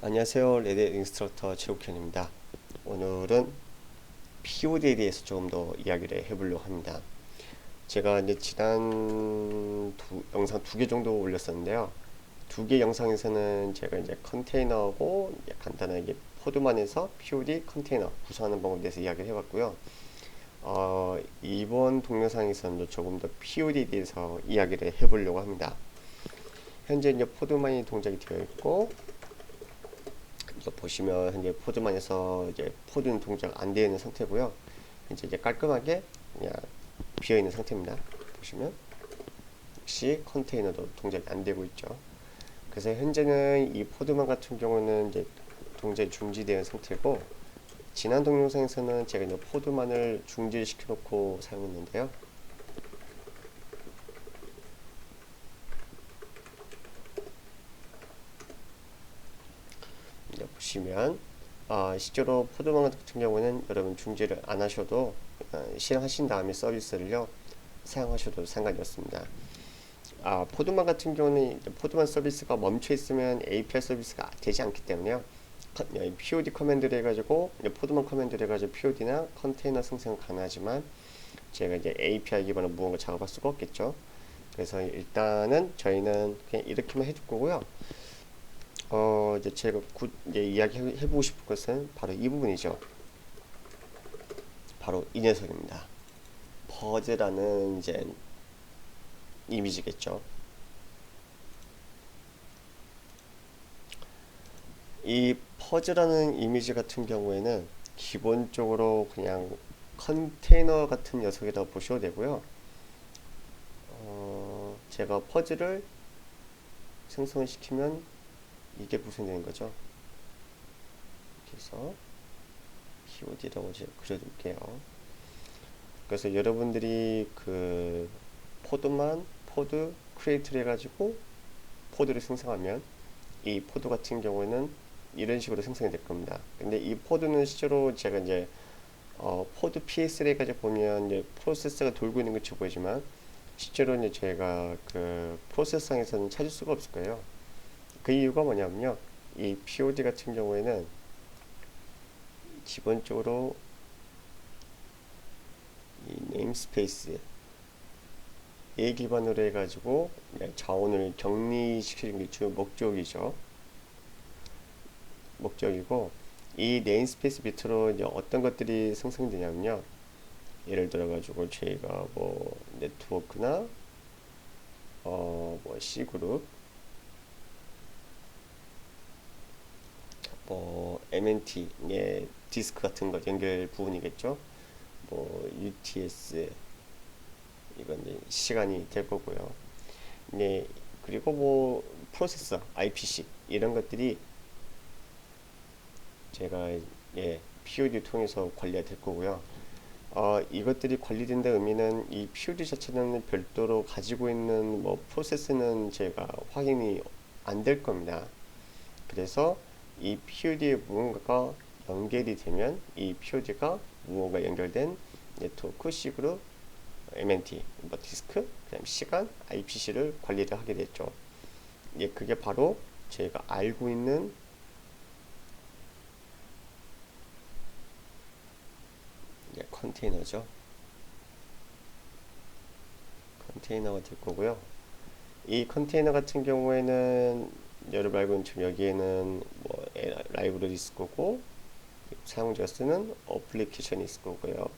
안녕하세요. 레드 인스트럭터 최욱현입니다. 오늘은 POD에 대해서 조금 더 이야기를 해보려고 합니다. 제가 이제 지난 영상 두 개 정도 올렸었는데요. 두 개 영상에서는 제가 이제 컨테이너하고 간단하게 포드만에서 POD 컨테이너 구성하는 방법에 대해서 이야기를 해봤고요. 이번 동영상에서는 조금 더 POD에 대해서 이야기를 해보려고 합니다. 현재 이제 포드만이 동작이 되어 있고, 이거 보시면 현재 포드만에서 이제 포드는 동작 안 되어 있는 상태고요. 이제 깔끔하게 그냥 비어 있는 상태입니다. 보시면 역시 컨테이너도 동작이 안 되고 있죠. 그래서 현재는 이 포드만 같은 경우는 이제 동작이 중지되어 있는 상태고, 지난 동영상에서는 제가 이제 포드만을 중지시켜 놓고 사용했는데요. 보시면 실제로 포드만 같은 경우는 여러분 중지를 안 하셔도 실행하신 다음에 서비스를요 사용하셔도 상관이 없습니다. 포드만 같은 경우는 포드만 서비스가 멈춰 있으면 API 서비스가 되지 않기 때문에요. POD 커맨드를 해가지고 포드만 커맨드를 해가지고 POD나 컨테이너 생성은 가능하지만 제가 이제 API 기반으로 무언가 작업할 수가 없겠죠. 그래서 일단은 저희는 그냥 이렇게만 해줄 거고요. 이제 제가 이제 이야기 해보고 싶은 것은 바로 이 부분이죠. 바로 이 녀석입니다. 퍼즈라는 이제 이미지겠죠. 이 퍼즈라는 이미지 같은 경우에는 기본적으로 그냥 컨테이너 같은 녀석이라고 보셔도 되고요. 제가 퍼즈를 생성을 시키면 이게 구성되는 거죠. 그래서 POD라고 제가 그려둘게요. 그래서 여러분들이 그 포드 크리에이트를 해가지고 포드를 생성하면 이 포드 같은 경우에는 이런 식으로 생성이 될 겁니다. 근데 이 포드는 실제로 제가 이제 포드 PS를 해가지고 보면 이제 프로세서가 돌고 있는 것처럼 보이지만 실제로 이제 제가 그 프로세서상에서는 찾을 수가 없을 거예요. 그 이유가 뭐냐면요. 이 POD 같은 경우에는 기본적으로 이 네임스페이스 얘 기반으로 해가지고 자원을 격리시키는 게 주 목적이죠. 목적이고 이 네임스페이스 밑으로 이제 어떤 것들이 생성되냐면요. 예를 들어가지고 저희가 뭐 네트워크나 뭐 C그룹 뭐 MNT 예, 디스크 같은 거 연결 부분이겠죠. 뭐 UTS 이건 이제 시간이 될 거고요. 네, 그리고 뭐 프로세서 IPC 이런 것들이 제가 POD 통해서 관리가 될 거고요. 이것들이 관리된다 의미는 이 POD 자체는 별도로 가지고 있는 뭐 프로세스는 제가 확인이 안 될 겁니다. 그래서 이 POD에 무언가가 연결이 되면 이 POD가 무언가 연결된 네트워크 C그룹 MNT, 뭐 디스크, 그다음 시간, IPC를 관리를 하게 됐죠. 그게 바로 저희가 알고 있는 컨테이너죠. 컨테이너가 될 거고요. 이 컨테이너 같은 경우에는 여러분 알고 있는 지금 여기에는 뭐 라이브러리 있을 거고 사용자가 쓰는 어플리케이션이 있을 거고요.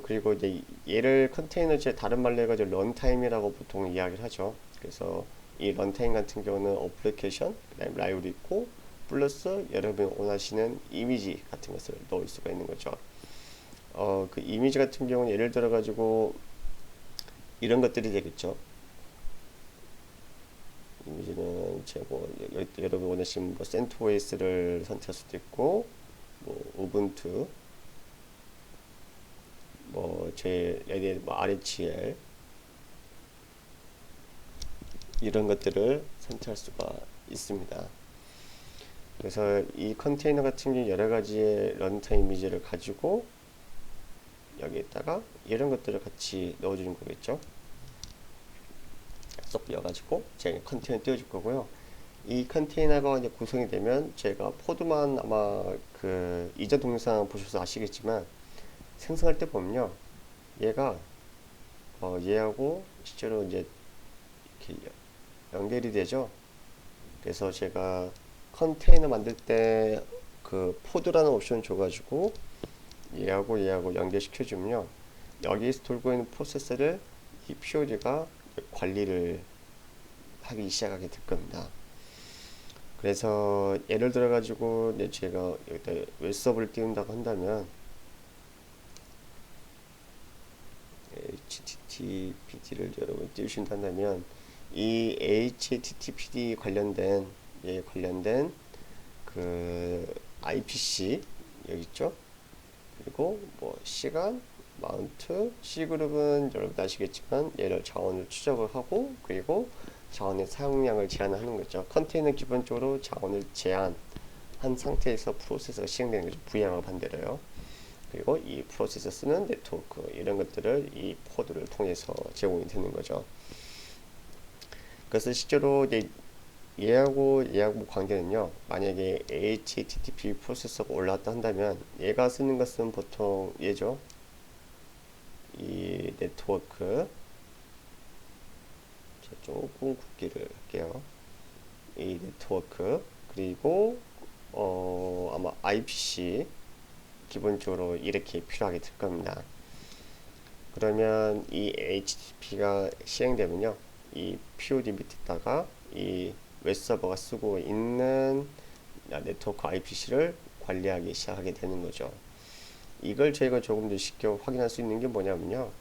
그리고 이제 얘를 컨테이너 제 다른 말로 해가지고 런타임이라고 보통 이야기를 하죠. 그래서 이 런타임 같은 경우는 어플리케이션, 그다음 라이브러리 있고 플러스 여러분이 원하시는 이미지 같은 것을 넣을 수가 있는 거죠. 그 이미지 같은 경우는 예를 들어 가지고 이런 것들이 되겠죠. 이미지는 제뭐 여러분 원하시는 뭐 센토스를 선택할 수도 있고 뭐 우분투 뭐제 뭐 RHL 이런 것들을 선택할 수가 있습니다. 그래서 이 컨테이너 같은 경우 여러 가지의 런타임 이미지를 가지고 여기에다가 이런 것들을 같이 넣어주는 거겠죠. 쏙 비워가지고 제가 컨테이너 띄워줄 거고요. 이 컨테이너가 이제 구성이 되면 제가 포드만 아마 그 이전 동영상 보셔서 아시겠지만 생성할 때 보면요. 얘가 얘하고 실제로 이제 이렇게 연결이 되죠. 그래서 제가 컨테이너 만들 때 그 포드라는 옵션 줘가지고 얘하고 연결시켜 주면요. 여기에서 돌고 있는 프로세스를 이 POD가 관리를 하기 시작하게 될 겁니다. 그래서 예를 들어 가지고 제가 여기다 웹서버를 띄운다고 한다면 HTTPD를 여러분 띄우신다면 이 HTTPD 관련된 그 IPC 여기 있죠. 그리고 뭐 시간, 마운트, C그룹은 여러분 아시겠지만 얘를 자원을 추적을 하고 그리고 자원의 사용량을 제한하는 거죠. 컨테이너 기본적으로 자원을 제한한 상태에서 프로세서가 시행되는 거죠. VM하고 반대로요. 그리고 이 프로세서 쓰는 네트워크 이런 것들을 이 포드를 통해서 제공이 되는 거죠. 그래서 실제로 이제 얘하고 관계는요. 만약에 HTTP 프로세서가 올라왔다 한다면 얘가 쓰는 것은 보통 얘죠. 이 네트워크 조금 굵기를 할게요. 이 네트워크 그리고 아마 IPC 기본적으로 이렇게 필요하게 될 겁니다. 그러면 이 HTTP가 시행되면요. 이 POD 밑에다가 이 웹서버가 쓰고 있는 네트워크 IPC를 관리하기 시작하게 되는 거죠. 이걸 저희가 조금 더 쉽게 확인할 수 있는 게 뭐냐면요.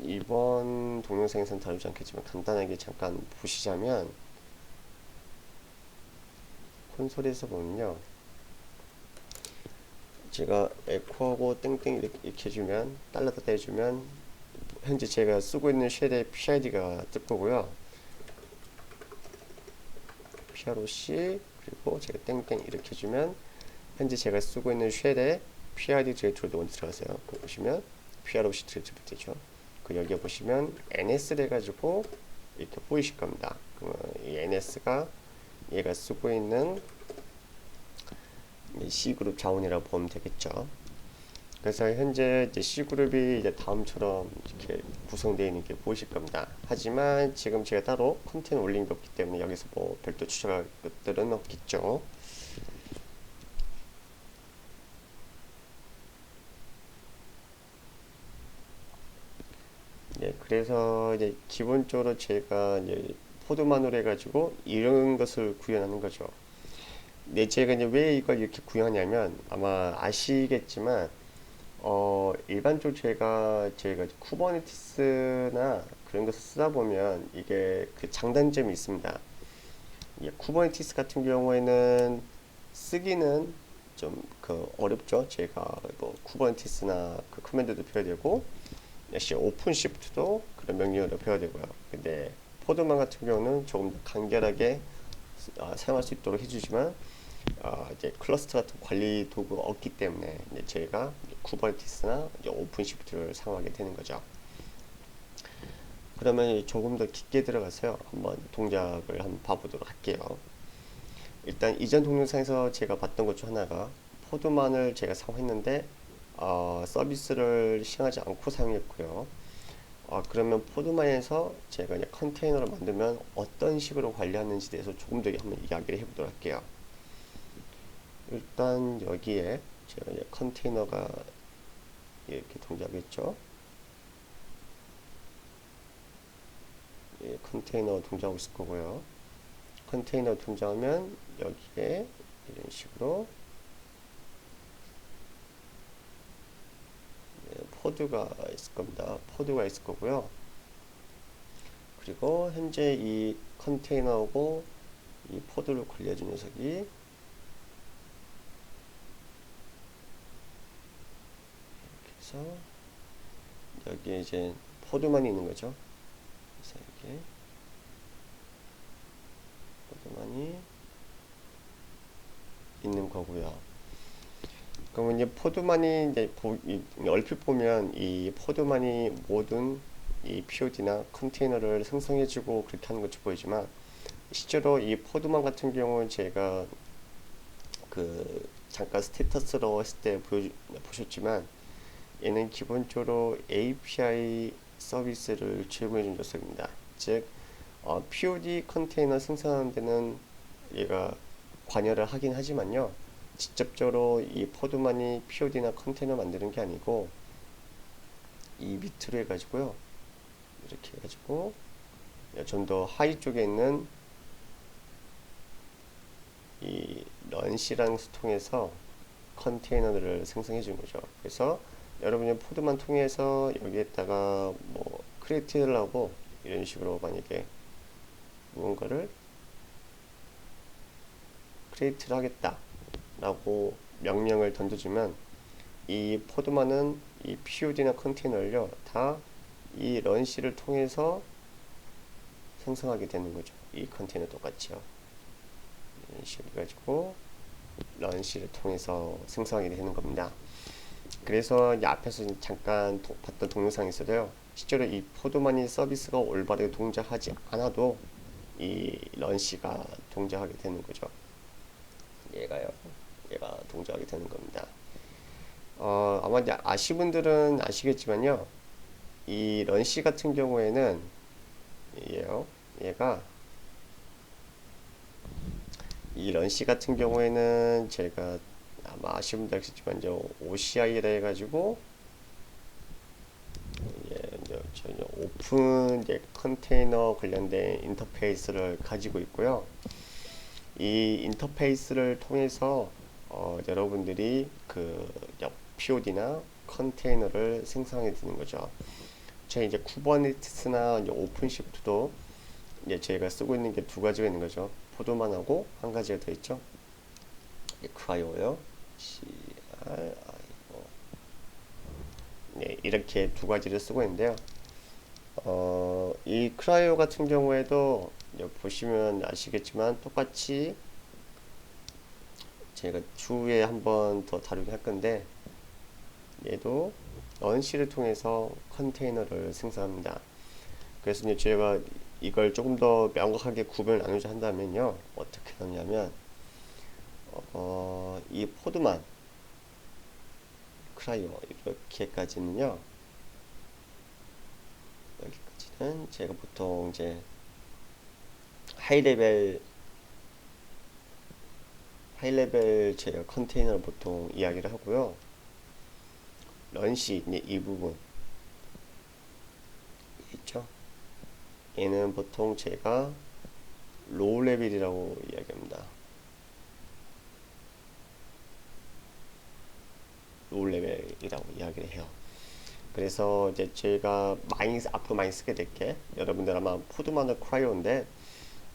이번 동영상에서는 다루지 않겠지만 간단하게 잠깐 보시자면 콘솔에서 보면요. 제가 에코하고 땡땡 이렇게 해주면 달러다 해주면 현재 제가 쓰고 있는 쉘의 PID가 뜰 거고요. PROC 그리고 제가 땡땡 이렇게 해주면 현재 제가 쓰고 있는 쉘의 PID 디렉토리도 먼저 들어가세요. 그 보시면 PROC 디렉토리 되죠. 그 여기에 보시면 NS를 해가지고 이렇게 보이실 겁니다. 그러면 이 NS가 얘가 쓰고 있는 C그룹 자원이라고 보면 되겠죠. 그래서 현재 이제 C그룹이 이제 다음처럼 이렇게 구성되어 있는 게 보이실 겁니다. 하지만 지금 제가 따로 컨테이너 올린 게 없기 때문에 여기서 뭐 별도 추적할 것들은 없겠죠. 그래서 이제 기본적으로 제가 이제 포드만으로 해가지고 이런 것을 구현하는 거죠. 제가 이제 왜 이걸 이렇게 구현하냐면 아마 아시겠지만 일반적으로 저희가 쿠버네티스나 그런 것을 쓰다 보면 이게 그 장단점이 있습니다. 쿠버네티스 같은 경우에는 쓰기는 좀 그 어렵죠. 제가 뭐 쿠버네티스나 그 커맨드도 배워야 되고 역시 오픈 시프트도 그런 명령어를 배워야 되고요. 근데 포드만 같은 경우는 조금 더 간결하게 사용할 수 있도록 해주지만 이제 클러스터 같은 관리 도구가 없기 때문에 이제 저희가 쿠버네티스나 오픈 시프트를 사용하게 되는 거죠. 그러면 조금 더 깊게 들어가서요. 한번 동작을 한번 봐보도록 할게요. 일단 이전 동영상에서 제가 봤던 것 중 하나가 포드만을 제가 사용했는데 서비스를 시행하지 않고 사용했고요. 그러면 포드만에서 제가 이제 컨테이너를 만들면 어떤 식으로 관리하는지 대해서 조금 더 한번 이야기를 해보도록 할게요. 일단 여기에 제가 이제 컨테이너가 이렇게 동작했죠. 컨테이너 동작하고 있을 거고요. 컨테이너 동작하면 여기에 이런 식으로 포드가 있을 겁니다. 포드가 있을 거고요. 그리고 현재 이 컨테이너하고 이 포드를 관리해준 녀석이 이렇게 해서 여기에 이제 포드만이 있는 거죠. 그래서 이렇게 포드만이 있는 거고요. 그러면 이제 포드만이 이제 얼핏 보면 이 포드만이 모든 이 POD나 컨테이너를 생성해주고 그렇게 하는 것처럼 보이지만 실제로 이 포드만 같은 경우는 제가 잠깐 스테이터스로 했을 때 보셨지만 얘는 기본적으로 API 서비스를 제공해 준 녀석입니다. 즉 POD 컨테이너 생성하는 데는 얘가 관여를 하긴 하지만요. 직접적으로 이 포드만이 POD나 컨테이너 만드는 게 아니고 이 밑으로 해가지고요. 이렇게 해가지고 좀 더 하위 쪽에 있는 이 런시라는 것을 통해서 컨테이너들을 생성해 주는 거죠. 그래서 여러분이 포드만 통해서 여기에다가 뭐 크리에이트를 하고 이런 식으로 만약에 무언가를 크리에이트를 하겠다 라고 명령을 던져주면 이 포드만은 이 POD나 컨테이너를요 다 이 런시를 통해서 생성하게 되는 거죠. 이 컨테이너 똑같이요. 이런 식으로 해가지고 런시를 통해서 생성하게 되는 겁니다. 그래서 이 앞에서 잠깐 봤던 동영상에서도요, 실제로 이 포드만이 서비스가 올바르게 동작하지 않아도 이 런시가 동작하게 되는 거죠. 얘가 동작하게 되는 겁니다. 아마 이제 아시는 분들은 아시겠지만요, 이 런시 같은 경우에는 얘가 이 런시 같은 경우에는 제가 아마 아시는 분들 아시겠지만 이제 OCI라 해가지고 전혀 오픈 컨테이너 관련된 인터페이스를 가지고 있고요. 이 인터페이스를 통해서 여러분들이 POD나 컨테이너를 생성하게 되는 거죠. 저희 이제 쿠버네티스나 이제 오픈시프트도 이제 저희가 쓰고 있는 게 두 가지가 있는 거죠. 포드만하고 한 가지가 더 있죠. 크라이오요. CRIO. 네, 이렇게 두 가지를 쓰고 있는데요. 이 크라이오 같은 경우에도 보시면 아시겠지만 똑같이 제가 추후에 한번 더 다루긴 할 건데 얘도 런시를 통해서 컨테이너를 생성합니다. 그래서 이제 제가 이걸 조금 더 명확하게 구별을 나누자 한다면요, 어떻게 하냐면 이 포드만 크라이오 이렇게까지는요, 여기까지는 제가 보통 이제 하이레벨 제가 컨테이너를 보통 이야기를 하고요. 런시 이 부분 있죠. 얘는 보통 제가 로우 레벨이라고 이야기합니다. 로우 레벨이라고 이야기를 해요. 그래서 이제 제가 앞으로 많이 쓰게 될 게, 여러분들 아마 포드만의 크라이오인데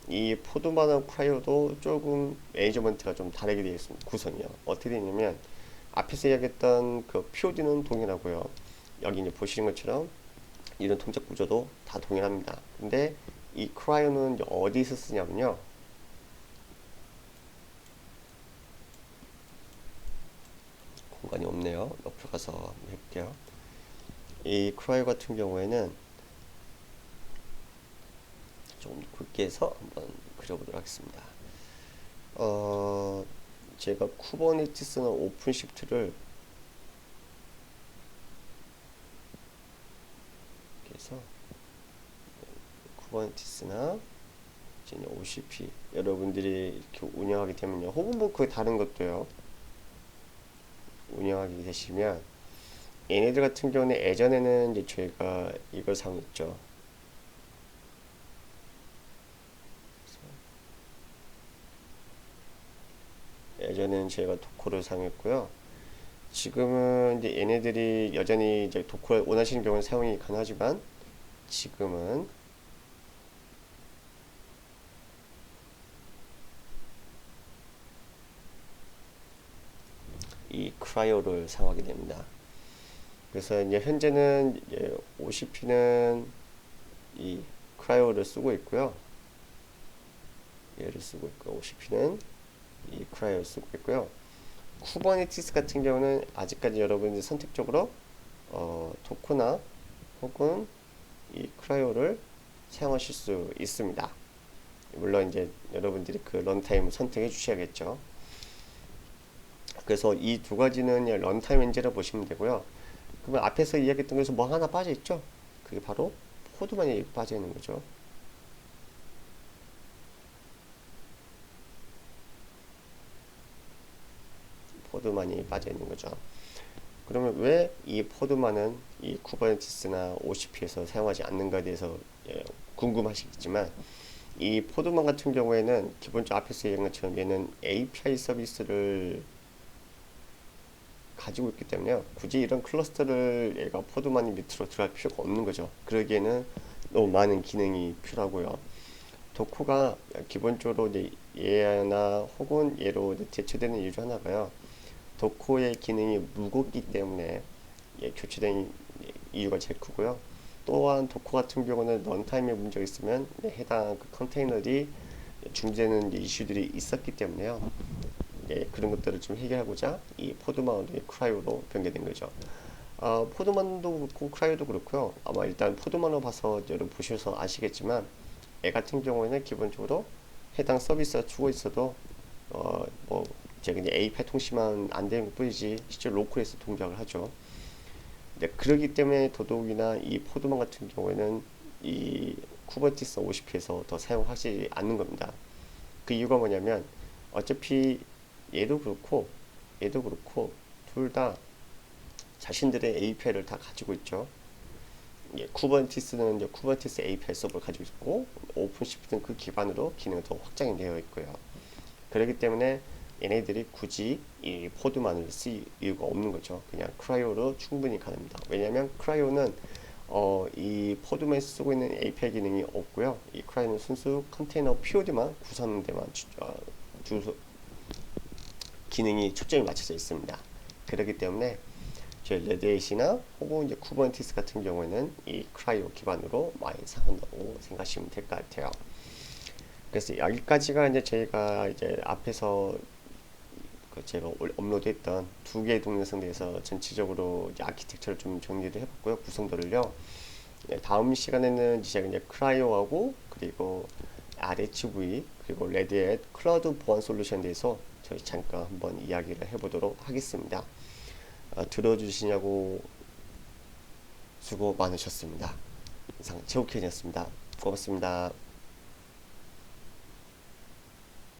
이 포드만의 크라이오도 조금 매니저먼트가 좀 다르게 되어 있습니다. 구성이요. 어떻게 되냐면 앞에서 이야기했던 POD는 동일하고요. 여기 이제 보시는 것처럼 이런 동작 구조도 다 동일합니다. 근데 이 크라이오는 어디서 쓰냐면요, 공간이 없네요. 옆으로 가서 해볼게요. 이 크라이오 같은 경우에는 조금 굵게 해서 한번 그려보도록 하겠습니다. 제가 쿠버네티스는 오픈시프트를 그래서 쿠버네티스나 OCP 여러분들이 이렇게 운영하게 되면요, 혹은 뭐 그 다른 것도요, 운영하게 되시면 얘네들 같은 경우는 예전에는 이제 저희가 이걸 사용했죠. 예전에는 제가 도커를 사용했고요. 지금은 이제 얘네들이 여전히 이제 도커를 원하시는 경우는 사용이 가능하지만 지금은 이 크라이오를 사용하게 됩니다. 그래서 이제 현재는 이제 OCP는 이 크라이오를 쓰고 있고요. 얘를 쓰고 있고 OCP는 이 크라이오를 쓰고 있고요. 쿠버네티스 같은 경우는 아직까지 여러분이 선택적으로 도커나 혹은 이 크라이오를 사용하실 수 있습니다. 물론 이제 여러분들이 그 런타임을 선택해 주셔야겠죠. 그래서 이 두 가지는 런타임 엔진이라고 보시면 되고요. 그러면 앞에서 이야기했던 것에서 뭐 하나 빠져 있죠? 그게 바로 포드만이 빠져 있는 거죠. 포드만이 빠져 있는 거죠. 그러면 왜 이 포드만은 이 쿠버네티스나 OCP에서 사용하지 않는가에 대해서 궁금하시겠지만, 이 포드만 같은 경우에는 기본적으로 앞에서 얘기한 것처럼 얘는 API 서비스를 가지고 있기 때문에 굳이 이런 클러스터를 얘가 포드만이 밑으로 들어갈 필요가 없는 거죠. 그러기에는 너무 많은 기능이 필요하고요. 도커가 기본적으로 이제 얘나 혹은 얘로 대체되는 이유 중 하나가요. 도커의 기능이 무겁기 때문에 교체된 이유가 제일 크고요. 또한 도커 같은 경우는 런타임에 문제가 있으면 해당 그 컨테이너들이 중재되는 이슈들이 있었기 때문에요. 그런 것들을 좀 해결하고자 이 포드만으로 크라이오로 변경된 거죠. 포드만도 그렇고 크라이오도 그렇고요. 아마 일단 포드만으로 봐서 여러분 보셔서 아시겠지만 얘 같은 경우에는 기본적으로 해당 서비스가 주고 있어도 뭐 제가 이제 API 통신만 안 되는 것 뿐이지 실제 로컬에서 동작을 하죠. 그러기 때문에 더더욱이나 이 포드만 같은 경우에는 이 쿠버네티스 OCP에서 더 사용하지 않는 겁니다. 그 이유가 뭐냐면 어차피 얘도 그렇고 얘도 그렇고 둘 다 자신들의 API를 다 가지고 있죠. 쿠버네티스는 이제 쿠버네티스 API 서버를 가지고 있고 오픈시프트는 그 기반으로 기능이 더 확장이 되어 있고요. 그렇기 때문에 얘네들이 굳이 이 포드만을 쓸 이유가 없는 거죠. 그냥 크라이오로 충분히 가능합니다. 왜냐하면 크라이오는 이 포드만 쓰고 있는 API 기능이 없고요. 이 크라이오는 순수 컨테이너 POD만 구성하는 데만 기능이 초점이 맞춰져 있습니다. 그렇기 때문에 저희 레드에이시나 혹은 이제 쿠버네티스 같은 경우에는 이 크라이오 기반으로 많이 사용한다고 생각하시면 될 것 같아요. 그래서 여기까지가 이제 저희가 이제 앞에서 제가 업로드했던 두 개의 동영상에 대해서 전체적으로 이제 아키텍처를 좀 정리를 해봤고요. 구성도를요. 다음 시간에는 제가 이제 크라이오하고 그리고 RHV 그리고 레드햇 클라우드 보안 솔루션에 대해서 저희 잠깐 한번 이야기를 해보도록 하겠습니다. 들어주시냐고 수고 많으셨습니다. 이상 최욱현이었습니다. 고맙습니다.